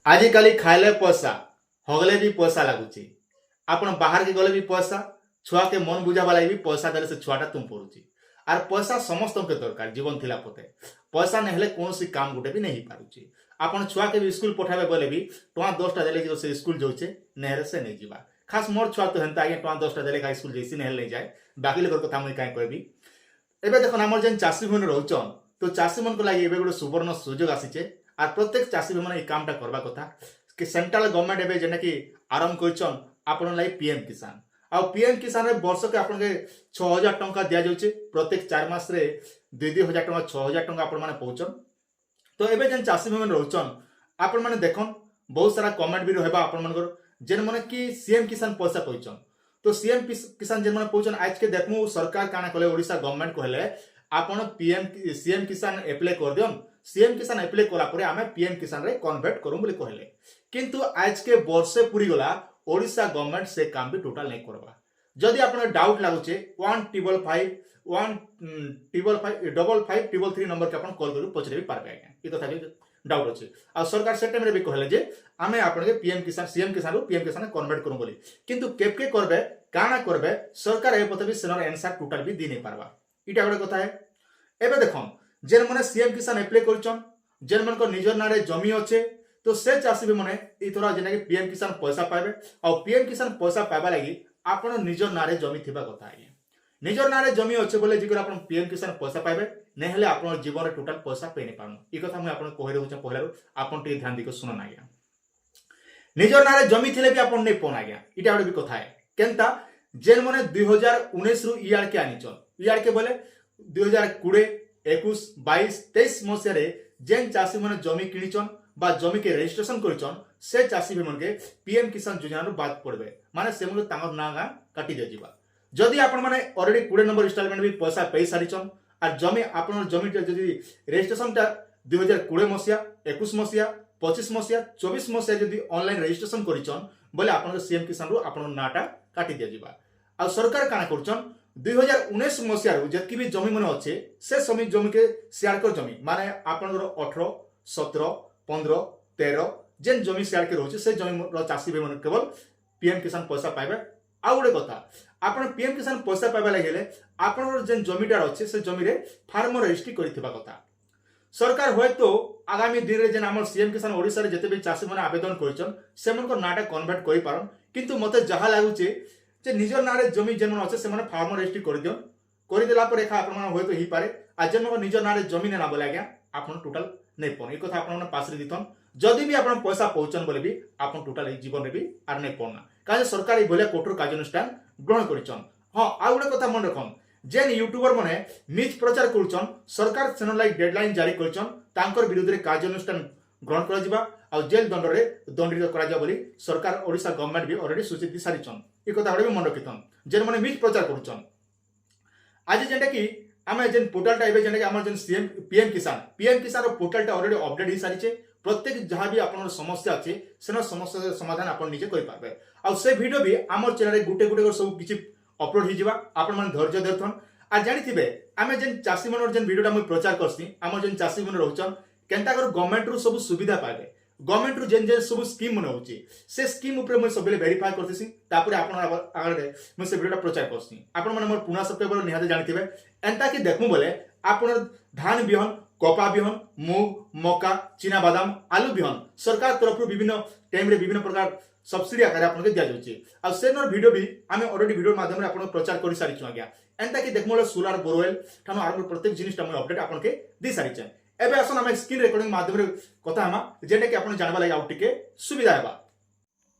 आजिकाली खाइले पैसा हगले भी पैसा लगुच आपण बाहर के गले भी पैसा छुआ के मन बुझा वाला भी पैसा देले से छुआटा तुम पड़ुची आर पैसा समस्त के दरकार जीवन थिला पते पैसा नहीं कौन सी काम गुटे भी नहीं पारुची आपण छुआ के भी स्कूल पठावे बोले भी टोआ 10टा देले जो से स्कूल जाउचे नेहरे से नहीं जीवा खास मोर छुआ तो हेंता आगे टोआ 10टा देले का स्कूल जैसी नहीं ले जाए बाकी लोग कथा मुई काई कहबी एबे देखो हमर जेन चासी भन रहउचन तो चासी मन को लागि एबे गोटे सुवर्ण सुयोग आसीचे आर प्रत्येक चासी भाई ये कामटा करवा कथा कि सेंट्रल गवर्नमेंट एबे जेना कि आरंभ करछन आपण लाई पीएम किसान आ पीएम किसान रे वर्ष के आपण के 6000 टंका दिया जाउचे प्रत्येक 4 मास रे 2000 टंका 6000 टंका आपण माने पहुचन तो एबे जेन चासी भाई रहउचन आपण माने देखन बहुत सारा कमेंट भी रहबा आपण मानकर जेन माने कि सीएम किसान पैसा पहुचन तो सीएम किसान जेन माने पहुचन आज के देखमु सरकार काना कहले ओडिसा गवर्नमेंट कहले आपण पीएम सीएम किसान अप्लाई कर दियन सीएम किसान अप्लाई कला परे आमे पीएम किसान रे कन्वर्ट करू बोली कहले किंतु आज के वर्षे पूरी गला ओडिसा गवर्नमेंट से काम भी टोटल नहीं करबा जदि आपण डाउट लागुचे 155555533 नंबर के आपण कॉल करू पचरे भी पारबे आज्ञा ई कथा भी डाउट अछि आ सरकार से टाइम रे भी कहले जे आमे आपण के पीएम किसान सीएम किसान रो पीएम किसान कन्वर्ट करू बोली किंतु केबके करबे काना करबे सरकार ए पते भी सेनर आंसर टोटल भी दी नहीं पारबा इटा गोटे कथा है एबे देखो जेन माने सीएम किसान अप्लाई करछन जेन मन को निजर नारे जमी अच्छे तो से चासी भी माने इथरा जेना कि पीएम किसान पैसा पाइबे और पीएम किसान पैसा पाइबा लागि आपण निजर नारे जमी थिबा कथा है निजर नारे जमी अच्छे बोले जिकर आपण पीएम किसान पैसा पाइबे नै हेले आपण जीवन रे टोटल पैसा पे नै पानु ई कथा मैं आपण कहि रहउ छ पहिला आपण टे ध्यान दिको सुनन आज्ञा निजर नारे जमी थिले भी आपण नै पन आज्ञा इटा गोटे भी कथा है केनता जेन माने 2019 रु ईआर के आनिचन ईआर के बोले 2020 21 22 23 मसिया रे जेन चासी माने जमी किनिचन बा जमी के रजिस्ट्रेशन करिचन से चासी भी मन के पीएम किसान योजना रो बात पड़बे माने से मन तांगर नागा काटी दे जीवा जदि आपण माने ऑलरेडी 20 नंबर इंस्टॉलमेंट भी पैसा पे सारिचन आ जमी आपण जमी जदि रजिस्ट्रेशन ता 2020 मसिया 21 मसिया 25 मसिया 24 मसिया जदि ऑनलाइन रजिस्ट्रेशन करिचन बोले आपण सीएम किसान रो आपण नाटा काटी दे जीवा आ सरकार काना करचन 2019 मसिया रो जति भी जमी मन अच्छे से समी जमी के शेयर कर जमी माने आपण 18 17 15 13 जेन जमी शेयर के रोचे से जमी रो चासी भाई मन केवल पीएम किसान पैसा पाइबे आ गोटे कथा आपण पीएम किसान पैसा पाइबा लागेले आपण जेन जमीटार अच्छे से जमी रे फार्मर रजिस्ट्री करिथिबा कथा सरकार होय तो आगामी दिन रे जेन हमर सीएम किसान ओडिसा रे जते भी चासी माने आवेदन करिचन से मन को नाटा कन्वर्ट करि पारन किंतु मते जहा लागुचे जे निजर नारे जमी जेन अच्छे से माने फार्मर रजिस्ट्री कर दियन कर देला पर एखा आपण होय तो ही पारे आ जेन निजर नारे जमी ने ना बोले आज्ञा आपण टोटल नै पन ए कथा आपण पास रे दितन जदि भी आपण पैसा पहुचन बोले भी आपण टोटल ए जीवन रे भी आर नै पन काजे सरकार ए बोले कठोर कार्यानुष्ठान ग्रहण करिचन हां आ गुडे कथा मन रखन जेन यूट्यूबर माने मिथ प्रचार करूचन सरकार सेन लाइक डेडलाइन जारी करिचन तांकर विरुद्ध रे कार्यानुष्ठान ग्रहण करा जिबा आ जेल दंड रे दंडित करा जा बोली सरकार ओडिसा गवर्नमेंट भी ऑलरेडी सूचित दी सारिचन ए कथा भी मन रखितन जेन माने मिथ प्रचार करूचन आज जेंटा कि आमे जेन पोर्टलटा एबे जेंटा कि हमर जेन सीएम पीएम किसान रो पोर्टलटा ऑलरेडी अपडेट ही सारिचे प्रत्येक जहाँ भी आपन समस्या अच्छे सेन समस्या समाधान आपन निजे करि पाबे आ से वीडियो भी हमर चैनल रे गुटे गुटे सब किछि अपलोड ही जिबा आपन मन धैर्य देथन आ जानिथिबे आमे जेन चासी मनर जेन वीडियोटा हम प्रचार करसी हमर जेन चासी मन रहउचन केनता कर गवर्नमेंट रो सब सुविधा पाबे गवर्नमेंट रो जेन जेन सब स्कीम मन होची से स्कीम ऊपर मैं सबले वेरीफाई करतेसी तापर आपन आगे मैं से वीडियोटा प्रचार करसी आपन मन मोर पुना सब्सक्राइबर निहाते जानिथिबे एंता कि देखमु बोले आपन धान बिहन कपा बिहन मूग मका चीना बादाम आलू बिहन सरकार तरफ विभिन्न टाइम रे विभिन्न प्रकार सब्सिडी आकार आपन के दिया जाउची आ सेनर वीडियो भी आमे ऑलरेडी वीडियो माध्यम रे आपन प्रचार करि सारि छु आज्ञा एंता कि देखमु सोलार बोरवेल थानो आरंभ प्रत्येक जिनिसटा मैं अपडेट आपन के दी सारि छु एबे आसन हम स्क्रीन रिकॉर्डिंग माध्यम रे कथा हमा जेने कि आपन जानबा लागि आउट टिके सुविधा हेबा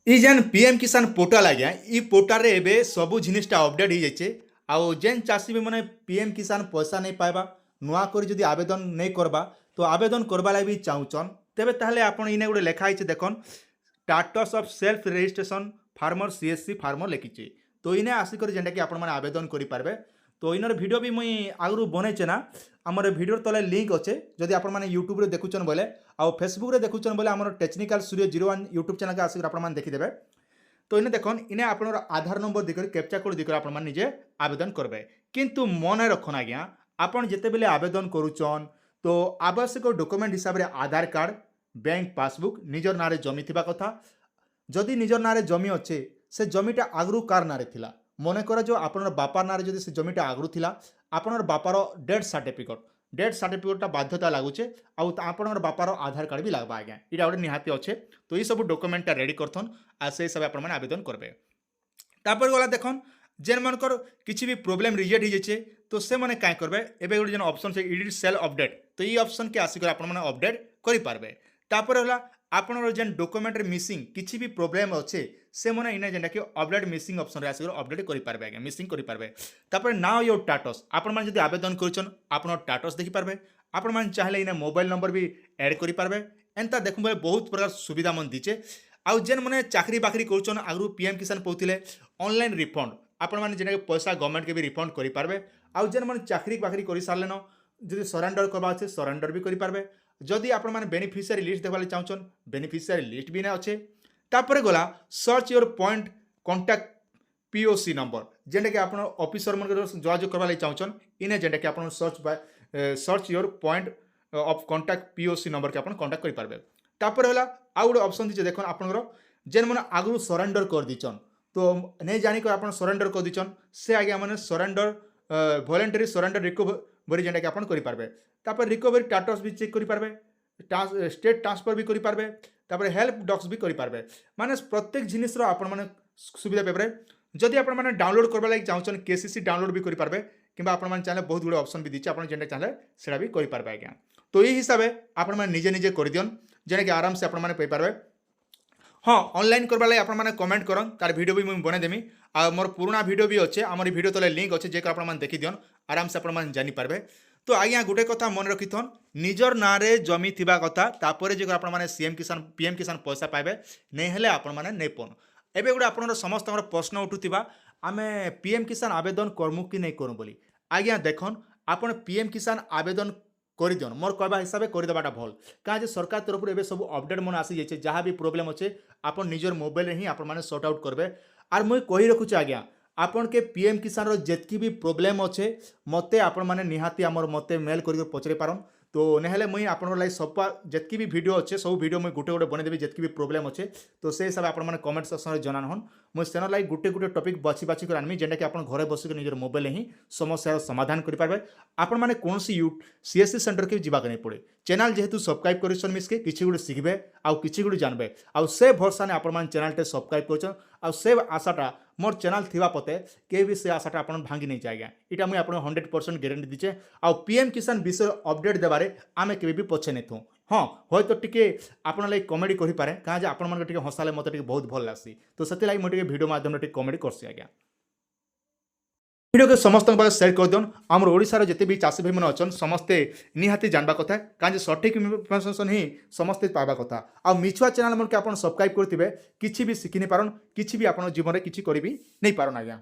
ई जेन पीएम किसान पोर्टल आज्ञा ई पोर्टल रे एबे सब जिनिसटा अपडेट ही जाइछे आ जेन चासी भी माने पीएम किसान पैसा नहीं पाइबा नुआ करी जदि आवेदन नहीं करबा तो आवेदन करबा लागि भी चाहुचन तेबे ताहले आपन इने गुडे लेखा आइछे देखन status of self registration farmer CSC farmer लिखिचे तो इने आसी कर जेंटा कि आपन माने आवेदन करि पारबे तो इनर वीडियो भी मुई आगु बनैचे ना आमर वीडियो तले लिंक अच्छे जदि आपण माने यूट्यूब रे देखुचन बोले आ फेसबुक रे देखुचन बोले आमर टेक्निकल सूर्य 01 यूट्यूब चैनल के आसी आपण माने देखि देबे तो इने देखन इने आपनर आधार नंबर दिकर कैप्चा कोड दिकर आपण माने निजे आवेदन करबे किंतु मने रखन आज्ञा आपण जेते बेले आवेदन करूचन तो आवश्यक डॉक्यूमेंट हिसाब रे आधार कार्ड बैंक पासबुक निजर नारे जमी थिबा कथा जदि निजर नारे जमी अच्छे से जमीटा आगु कार नारे थिला मन कर जो आपन बापार नारे जदि से जमीटा आगु थिला आपन बापार डेथ सर्टिफिकेटा बाध्यता लगुचे आपन बापार आधार कार्ड भी लगवा आज्ञा यहाँ गोटे निहाती अच्छे तो ये सब डॉक्यूमेंटा रेडी करथन आ से हिसाब से आवेदन करेंगे तापर गला देखन जेन मनकर किसी भी प्रोब्लेम रिजेक्ट हो जाए तो से मैंने क्या करेंगे एवं गोटे जो ऑप्शन है एडिट सेल अपडेट तो ये ऑप्शन के आसिक अपडेट करेंगे तापर है आपन जेन डॉक्यूमेंट मिसिंग किसी भी प्रोब्लेम अच्छे से मैंने इन्हें जेनटा कि अपडेट मिसिंग ऑप्शन आसिक अपडेट करेंगे आज्ञा मिसिंग करेंगे तापर नाउ योर स्टेटस आपण मैंने आवेदन कर स्टेटस देखिपारे आपण मैंने चाहिए इन्हें मोबाइल नंबर भी ऐड करेंगे एंता देखो बहुत प्रकार सुविधा मन दीचे आउ जेन मैंने चाकरी बाकरी कर आगु पीएम किसान पाते ऑनलाइन रिफंड आपण मैंने जेना पैसा गवर्नमेंट के भी रिफंड करेंगे आउ जेन मैंने चाकरी बाकरी कर सारे जब सरेंडर करवा अच्छे सरेंडर भी करेंगे जदि आपण मैंने बेनिफिशियरी लिस्ट देखा चाहून बेनिफिशियरी लिस्ट भी ना अच्छे तापर गला search your point contact POC number जेनटा कि आप ऑफिसर मन जोगाजोग करवा चाहून इन्हें जेनटा कि आप search your point of contact POC number के आप कॉन्टैक्ट करेंगे तापर है आउ गोटे ऑप्शन दीजिए देख आपंकर जेन मैंने आगु सरेंडर कर दीचन तो नहीं जानिक आप सरेंडर कर दीचन से आगे मैंने सरेंडर वॉलंटरी सरेंडर रिकवरी जेनटा कि आप करेंगे तापर रिकवरी स्टेटस भी चेक करेंगे स्टेट ट्रांसफर भी करेंगे तापर हेल्प डॉक्स भी करेंगे माने प्रत्येक जिनिस आपण मैंने सुविधा पाइबे जदि आप डाउनलोड करवा लगे चाहून केसीसी डाउनलोड भी करेंगे कि आप चाहिए बहुत गुड़े ऑप्शन भी दीजिए आप जेनटा चाहिए से भी करेंगे आज्ञा तो यही हिसाब से आप निजे निजे कर दियन जेना कि आराम से आपरे हाँ ऑनलाइन करवा लगे आपने कमेंट करन तार वीडियो भी मुझे बनईदेमी आ मोर पुराना वीडियो भी अच्छे आम वीडियो तले लिंक अच्छे जेकर आप देखी दियन आराम से आप जानीपारे तो आज्ञा गोटे कथा मन रखिथन निजर ना जमी थिबा कथा तापर जो आप सीएम किसान पीएम किसान पैसा पाइबे नहीं हेले आपण माने नहीं पन एबे गोटे आपन समस्त प्रश्न उठुथिबा आमे पीएम किसान आवेदन करमु कि नहीं करूँ बोली आज्ञा देखन आपन पीएम किसान आवेदन कर दियन मोर कहवा हिसाब से करदेवाटा भल कहीं सरकार तरफ एवं सब अपडेट मन आसी जाइए जहाँ भी प्रोब्लेम अच्छे आप निजर मोबाइल ही आप सॉर्ट आउट करेंगे आर मुझे कही रखुचे आज्ञा आपन के पीएम किसान रो जेतकी भी प्रोब्लेम अच्छे मते आपण माने निहाती आमर मते मेल कर पचरे पारन तो नहेले मुई आपन लाइक सब जेतकी भी वीडियो अच्छे सब वीडियो मुझे गोटे गोटे बनईदेवी जेतकी भी प्रोब्लेम अच्छे तो से हिसाब से आप कमेंट सेक्शन में जनान हन मुझे सेन लाइक गोटे गोटे टॉपिक बाछी बाछी कर आनमी जेनटा कि आप घरे बसिक निजर मोबाइल ही समस्यार समाधान करेंगे आपण मैंने कौन सीएससी सेंटर के जावाक नहीं पड़े चैनल जेहेतु सब्सक्राइब कर मिसके किसी गोटे शिखबे आउ किसी गोटे जानबे आउ से भरसा ने आपण चैनल सब्सक्राइब कर आउ से आशाटा मोर चैनल थिबा पते के भी से आशाटा आपण भांगी नहीं जाएगा इटा मुझे आपको 100% गारंटी दीचे आउ पीएम किसान विषय अपडेट देबारे आमे केबे भी पछे नहीं थू हाँ हय तो टिके आपण लाइक कमेडी करि पारे कहाँ जे आपण मन टिके हसाले मते टिके बहुत भल लागसी तो सेति लाइक मोटे वीडियो माध्यम टिके कमेडी करसी आज्ञा वीडियो के समस्त शेयर कर दियन आमर ओडिशार जिते भी चाषी भाई मैंने अच्छन समस्ते निहाती जानवा कथा कहीं सठिक इनफर्मेशन ही समस्ते पावा कथा आ मिछुआ चैनल मन के आप सब्सक्राइब करेंगे किसी भी शिखि नहीं पारन किसी भी आप जीवन में किसी करी नहीं पारन आज्ञा।